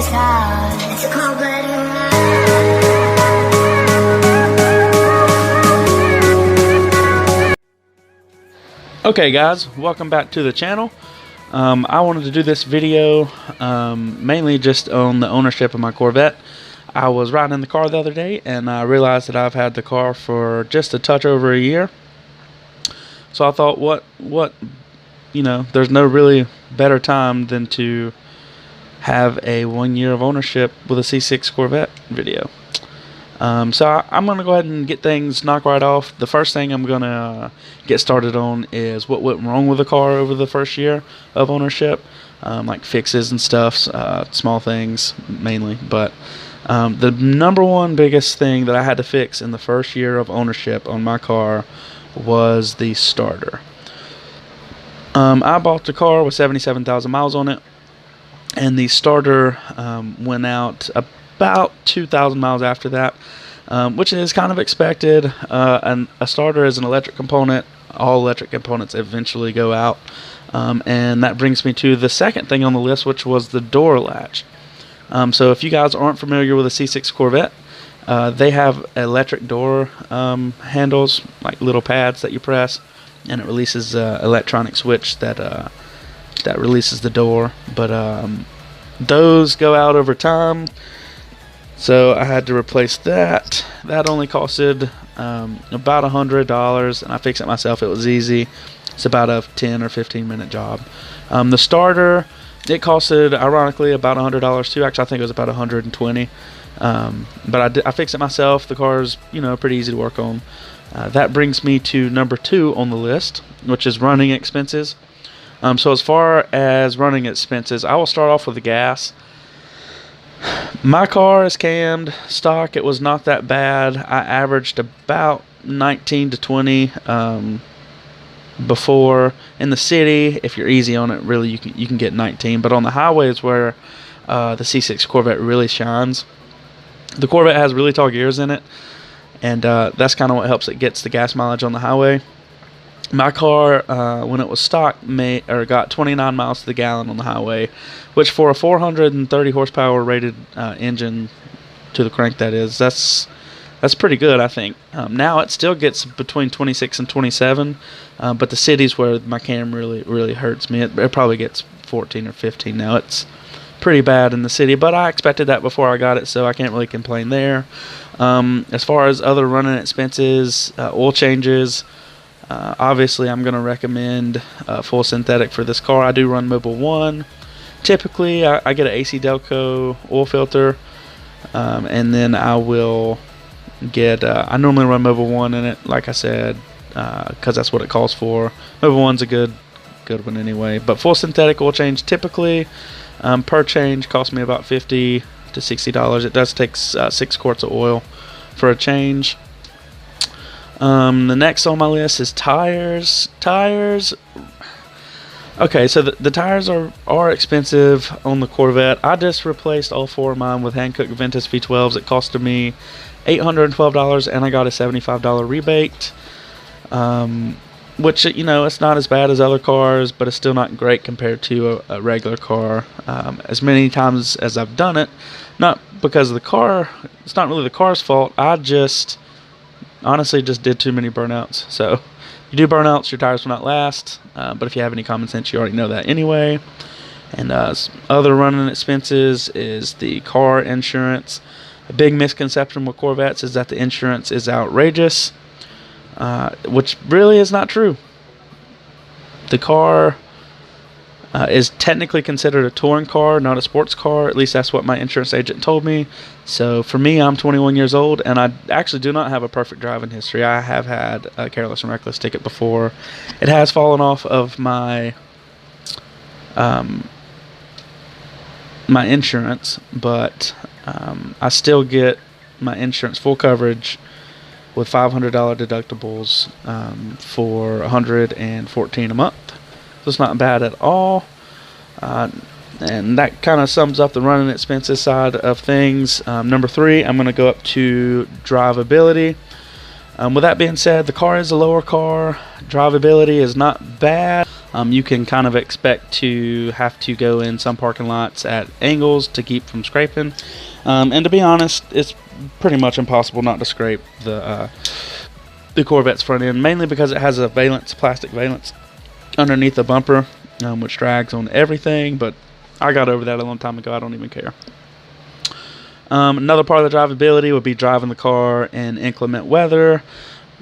It's a cold-blooded Okay guys, welcome back to the channel. I wanted to do this video mainly just on the ownership of my Corvette. I was riding in the car the other day and I realized that I've had the car for just a touch over a year. So I thought, what you know, there's no really better time than to have a 1 year of ownership with a C6 Corvette video. So I'm going to go ahead and get things knocked right off. The first thing I'm going to get started on is what went wrong with the car over the first year of ownership, like fixes and stuff, small things mainly. But the number one biggest thing that I had to fix in the first year of ownership on my car was the starter. I bought the car with 77,000 miles on it, and the starter went out about 2,000 miles after that, which is kind of expected. And a starter is an electric component. All electric components eventually go out, and that brings me to the second thing on the list, which was the door latch. So if you guys aren't familiar with a C6 Corvette, they have electric door handles, like little pads that you press, and it releases an electronic switch that releases the door. But those go out over time, so I had to replace that. That only costed about $100, and I fixed it myself. It was easy. It's about a 10 or 15 minute job. The starter, it costed, ironically, about $100 too. Actually, I think it was about $120. But I fixed it myself. The car's, you know, pretty easy to work on. That brings me to number 2 on the list, which is running expenses. So as far as running expenses, I will start off with the gas. My car is cammed stock. It was not that bad. I averaged about 19 to 20 before. In the city, if you're easy on it, really you can get 19. But on the highway is where the C6 Corvette really shines. The Corvette has really tall gears in it, and that's kind of what helps it gets the gas mileage on the highway. My car, when it was stock, got 29 miles to the gallon on the highway, which for a 430 horsepower rated engine to the crank, that's pretty good, I think. Now it still gets between 26 and 27, but the city's where my cam really hurts me. It probably gets 14 or 15 now. It's pretty bad in the city, but I expected that before I got it, so I can't really complain there. As far as other running expenses, oil changes, obviously I'm going to recommend full synthetic for this car. I do run Mobil 1. Typically I get an AC Delco oil filter, and then I will get I normally run Mobil 1 in it, like I said, because that's what it calls for. Mobil 1's a good one anyway. But full synthetic oil change typically per change costs me about $50 to $60. It does take 6 quarts of oil for a change. The next on my list is tires. Okay, so the tires are expensive on the Corvette. I just replaced all 4 of mine with Hankook Ventus V12s. It costed me $812, and I got a $75 rebate. Which, you know, it's not as bad as other cars, but it's still not great compared to a regular car. As many times as I've done it, not because of the car, it's not really the car's fault. I just honestly just did too many burnouts. So you do burnouts, your tires will not last. But if you have any common sense, you already know that anyway. And other running expenses is the car insurance. A big misconception with Corvettes is that the insurance is outrageous, which really is not true. The car is technically considered a touring car, not a sports car. At least that's what my insurance agent told me. So for me, I'm 21 years old, and I actually do not have a perfect driving history. I have had a careless and reckless ticket before. It has fallen off of my my insurance, but I still get my insurance full coverage with $500 deductibles for $114 a month. So it's not bad at all. And that kind of sums up the running expenses side of things. Number 3, I'm going to go up to drivability. With that being said, the car is a lower car. Drivability is not bad. You can kind of expect to have to go in some parking lots at angles to keep from scraping. And to be honest, it's pretty much impossible not to scrape the Corvette's front end, mainly because it has a plastic valance underneath the bumper, which drags on everything. But I got over that a long time ago. I don't even care. Another part of the drivability would be driving the car in inclement weather.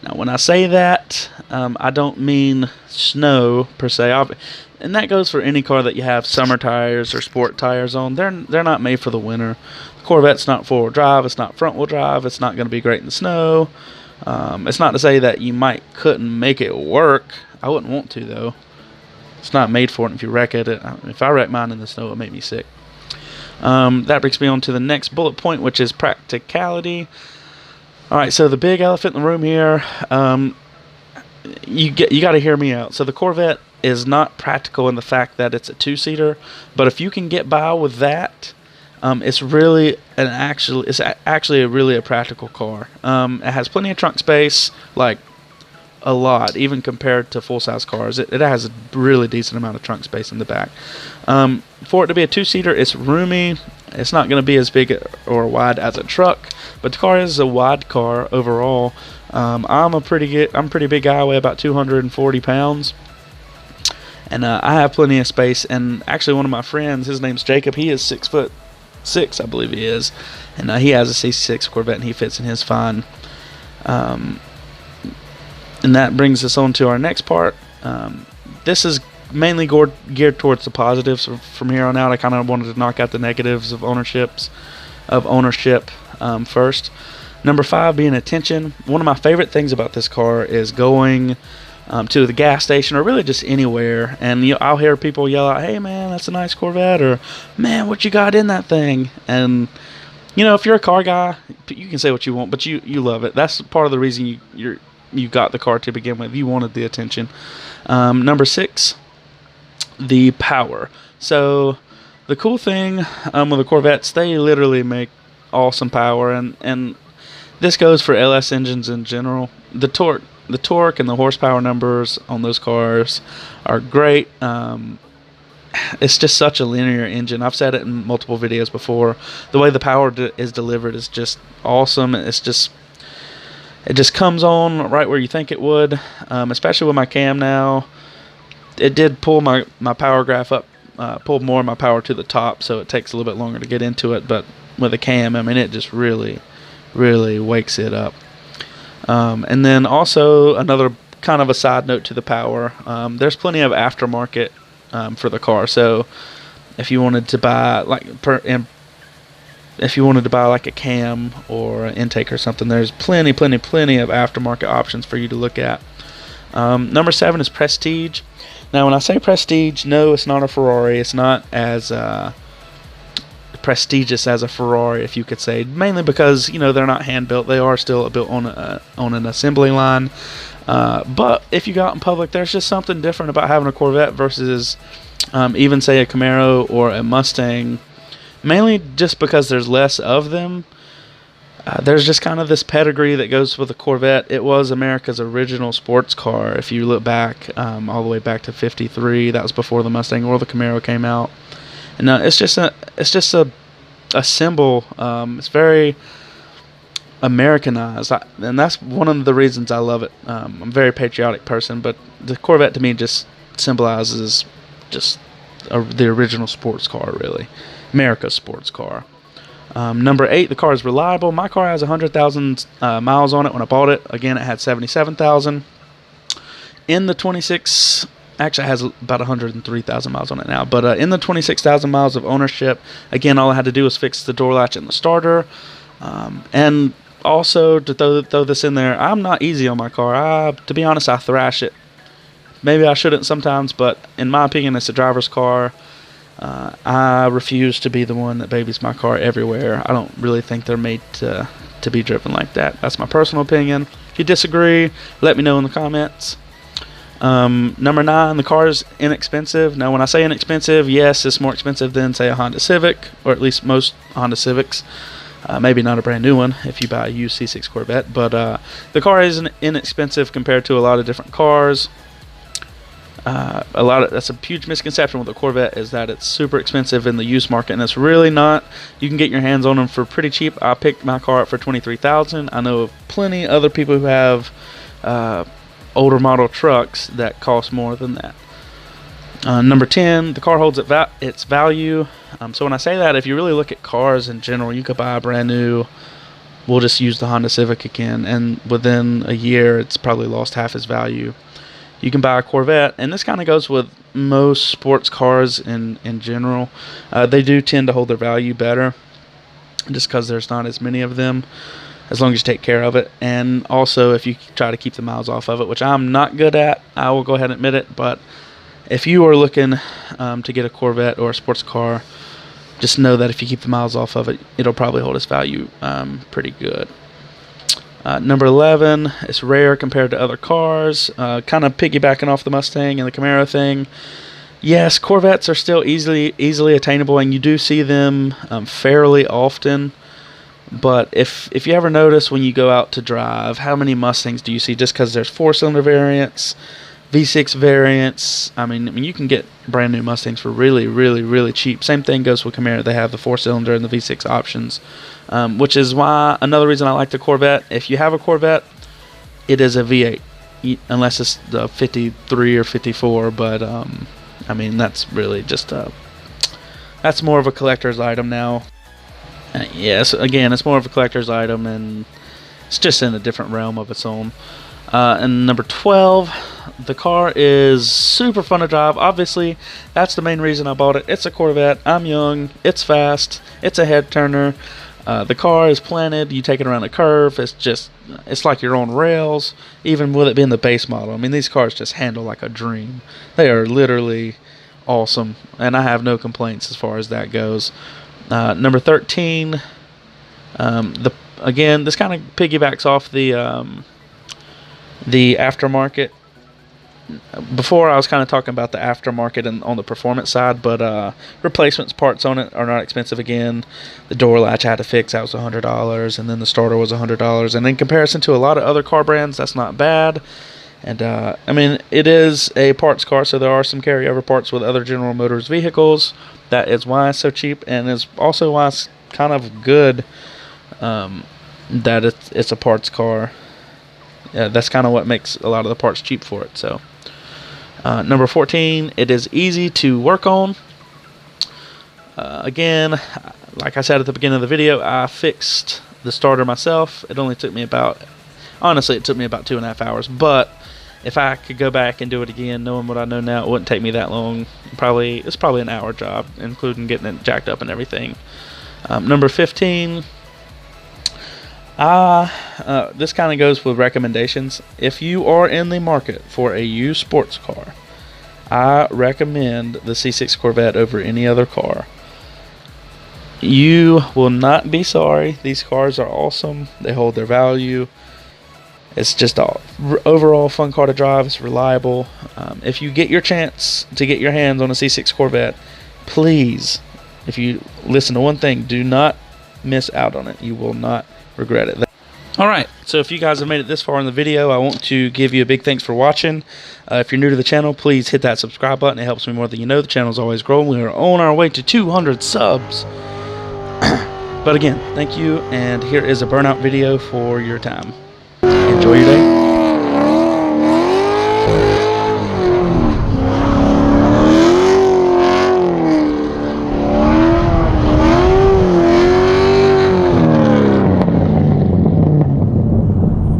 Now, when I say that, I don't mean snow per se, and that goes for any car that you have summer tires or sport tires on. They're not made for the winter. The Corvette's not four-wheel drive. It's not front-wheel drive. It's not going to be great in the snow. It's not to say that you couldn't make it work. I wouldn't want to, though. It's not made for it. If you wreck it, if I wreck mine in the snow, it would make me sick. That brings me on to the next bullet point, which is practicality. Alright, so the big elephant in the room here, you got to hear me out. So the Corvette is not practical in the fact that it's a two-seater, but if you can get by with that, it's actually really a practical car. It has plenty of trunk space, like a lot, even compared to full-size cars. It has a really decent amount of trunk space in the back. For it to be a two-seater, it's roomy. It's not going to be as big or wide as a truck, but the car is a wide car overall. I'm a pretty big guy. I weigh about 240 pounds, and I have plenty of space. And actually, one of my friends, his name's Jacob. He is 6'6", I believe he is, and he has a '66 Corvette, and he fits in his fine. And that brings us on to our next part. This is mainly geared towards the positives. From here on out, I kind of wanted to knock out the negatives of ownership first. Number 5 being attention. One of my favorite things about this car is going to the gas station or really just anywhere, and I'll hear people yell out, "Hey man, that's a nice Corvette," or "Man, what you got in that thing?" And if you're a car guy, you can say what you want, but you love it. That's part of the reason you got the car to begin with. You wanted the attention. Number 6, the power. So the cool thing with the Corvettes, they literally make awesome power, and this goes for LS engines in general. The torque and the horsepower numbers on those cars are great. It's just such a linear engine. I've said it in multiple videos before. The way the power is delivered is just awesome. It just comes on right where you think it would, especially with my cam now. It did pull my power graph up, pulled more of my power to the top, so it takes a little bit longer to get into it. But with a cam, I mean, it just really wakes it up. And then also another kind of a side note to the power, there's plenty of aftermarket for the car. So if you wanted to buy like a cam or an intake or something, there's plenty of aftermarket options for you to look at. Number 7 is prestige. Now, when I say prestige, no, it's not a Ferrari. It's not as prestigious as a Ferrari, if you could say, mainly because they're not hand built. They are still built on an assembly line. But if you go out in public, there's just something different about having a Corvette versus even say a Camaro or a Mustang. Mainly just because there's less of them. There's just kind of this pedigree that goes with the Corvette. It was America's original sports car. If you look back all the way back to '53, that was before the Mustang or the Camaro came out. And it's just a symbol. It's very Americanized, and that's one of the reasons I love it. I'm a very patriotic person, but the Corvette to me just symbolizes the original sports car, really. America's sports car. Number 8, the car is reliable. My car has 100,000 miles on it when I bought it. Again, it had 77,000. In the 26, actually it has about 103,000 miles on it now, but in the 26,000 miles of ownership, again, all I had to do was fix the door latch and the starter. And also, to throw this in there, I'm not easy on my car. To be honest, I thrash it. Maybe I shouldn't sometimes, but in my opinion, it's a driver's car. I refuse to be the one that babies my car everywhere. I don't really think they're made to be driven like that. That's my personal opinion. If you disagree, let me know in the comments. Number 9, the car is inexpensive. Now, when I say inexpensive, yes, it's more expensive than, say, a Honda Civic, or at least most Honda Civics. Maybe not a brand new one if you buy a used C6 Corvette, but the car is inexpensive compared to a lot of different cars. That's a huge misconception with the Corvette, is that it's super expensive in the used market, and it's really not. You can get your hands on them for pretty cheap. I picked my car up for $23,000. I know of plenty other people who have older model trucks that cost more than that. Number 10, the car holds its value. So when I say that, if you really look at cars in general, you could buy a brand new. We'll just use the Honda Civic again, and within a year, it's probably lost half its value. You can buy a Corvette, and this kind of goes with most sports cars in general. They do tend to hold their value better, just because there's not as many of them, as long as you take care of it. And also, if you try to keep the miles off of it, which I'm not good at, I will go ahead and admit it, but if you are looking to get a Corvette or a sports car, just know that if you keep the miles off of it, it'll probably hold its value pretty good. Number 11, it's rare compared to other cars. Kind of piggybacking off the Mustang and the Camaro thing. Yes, Corvettes are still easily attainable, and you do see them fairly often. But if you ever notice when you go out to drive, how many Mustangs do you see? Just because there's 4-cylinder variants, V6 variants. I mean, you can get brand new Mustangs for really cheap. Same thing goes with Camaro. They have the 4-cylinder and the V6 options, which is why another reason I like the Corvette. If you have a Corvette, it is a V8, unless it's the 53 or 54. But I mean, that's really just that's more of a collector's item now. Yes, again, it's more of a collector's item, and it's just in a different realm of its own. And number 12, the car is super fun to drive. Obviously, that's the main reason I bought it. It's a Corvette. I'm young. It's fast. It's a head turner. The car is planted. You take it around a curve. It's like you're on rails, even with it being the base model. I mean, these cars just handle like a dream. They are literally awesome, and I have no complaints as far as that goes. Number 13, again, this kind of piggybacks off the aftermarket. Before, I was kind of talking about the aftermarket and on the performance side, but replacements parts on it are not expensive again. The door latch I had to fix, that was $100, and then the starter was $100. And in comparison to a lot of other car brands, that's not bad. And I mean, it is a parts car, so there are some carryover parts with other General Motors vehicles. That is why it's so cheap, and is also why it's kind of good that it's a parts car. That's kind of what makes a lot of the parts cheap for it. So number 14, it is easy to work on. Again, like I said at the beginning of the video, I fixed the starter myself. It only took me honestly, it took me about 2.5 hours, but if I could go back and do it again, knowing what I know now, it wouldn't take me that long. It's probably an hour job, including getting it jacked up and everything. Number 15, this kind of goes with recommendations. If you are in the market for a used sports car, I recommend the C6 Corvette over any other car. You will not be sorry. These cars are awesome. They hold their value. It's just an overall fun car to drive. It's reliable. If you get your chance to get your hands on a C6 Corvette, please, if you listen to one thing, do not miss out on it. You will not regret it. Alright, so if you guys have made it this far in the video, I want to give you a big thanks for watching. If you're new to the channel, please hit that subscribe button. It helps me more than you know. The channel is always growing. We are on our way to 200 subs. But again, thank you, and here is a burnout video for your time. Enjoy your day.